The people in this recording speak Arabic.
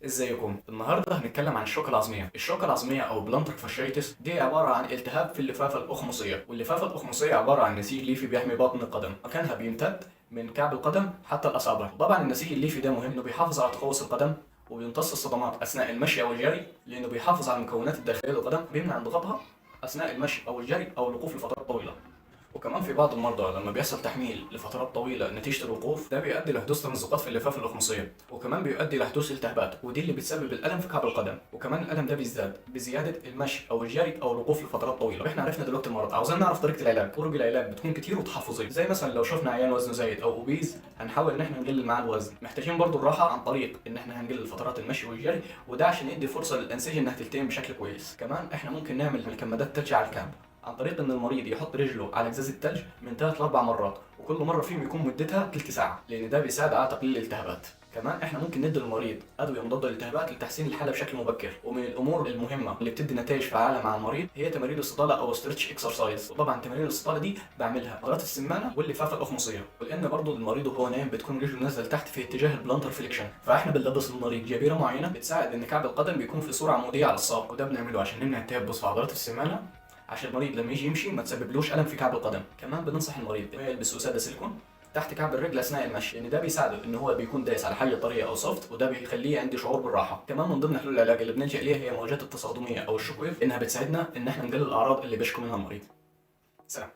ازيكم؟ النهارده هنتكلم عن الشوكة العظمية. الشوكة العظمية او بلانتر فاشيتس دي عبارة عن التهاب في اللفافة الأخمصية، واللفافة الأخمصية عبارة عن نسيج ليفي بيحمي باطن القدم، مكانها بيمتد من كعب القدم حتى الأصابع. طبعا النسيج الليفي ده مهم انه بيحافظ على تقوس القدم وبيمتص الصدمات أثناء المشي أو الجري، لأنه بيحافظ على المكونات الداخلية للقدم، بيمنع انضغاطها أثناء المشي أو الجري أو الوقوف لفترات طويلة. وكمان في بعض المرضى لما بيحصل تحميل لفترات طويله نتيجه الوقوف ده بيؤدي لحدوث تمزقات في اللفاف الاخمصيه، وكمان بيؤدي لحدوث التهابات، ودي اللي بتسبب الالم في كعب القدم. وكمان الالم ده بيزداد بزياده المشي او الجري او الوقوف لفترات طويله. احنا عرفنا دلوقتي المرض، عاوزين نعرف طريقه العلاج. طرق العلاج بتكون كتير وتحفظيه، زي مثلا لو شفنا عيان وزنه زايد او اوبيز هنحاول ان احنا نقلل معاه الوزن. محتاجين برضو الراحه عن طريق ان احنا هنقلل فترات المشي والجري، وده عشان ندي فرصه للانسجه انها تلتئم بشكل كويس. كمان احنا ممكن نعمل كمادات تلج على الكعب عن طريق ان المريض يحط رجله على ازاز التلج من 3 ل 4 مرات، وكل مره فيهم يكون مدتها تلت ساعه، لان ده بيساعد على تقليل الالتهابات. كمان احنا ممكن ندي للمريض ادويه مضاده للالتهابات لتحسين الحاله بشكل مبكر. ومن الامور المهمه اللي بتدي نتائج فعاله مع المريض هي تمارين الاستطاله او ستريتش اكسرسايز. وطبعا تمارين الاستطاله دي بعملها مرات السمانه واللفافه الاخمصيه، ولان برضه المريض وهو نايم بتكون رجله نازله لتحت في اتجاه البلانتر فليكشن، فاحنا بنلبس المريض جبيره معينه بتساعد ان كعب القدم بيكون في صوره عموديه على الساق، وده بنعمله عشان نمنع التيبس في عضلات السمانه، عشان المريض لما يجي يمشي ما تسببلوش الم في كعب القدم. كمان بننصح المريض انه يلبس وساده سيليكون تحت كعب الرجل اثناء المشي، لان ده بيساعده ان هو بيكون دايس على حاجه طريه او سوفت، وده بيخليه عندي شعور بالراحه. كمان من ضمن حلول العلاج اللي بنلجا اليها هي الموجات التصادميه او الشوك ويف، انها بتساعدنا ان احنا نقلل الاعراض اللي بيشكو منها المريض. سلام.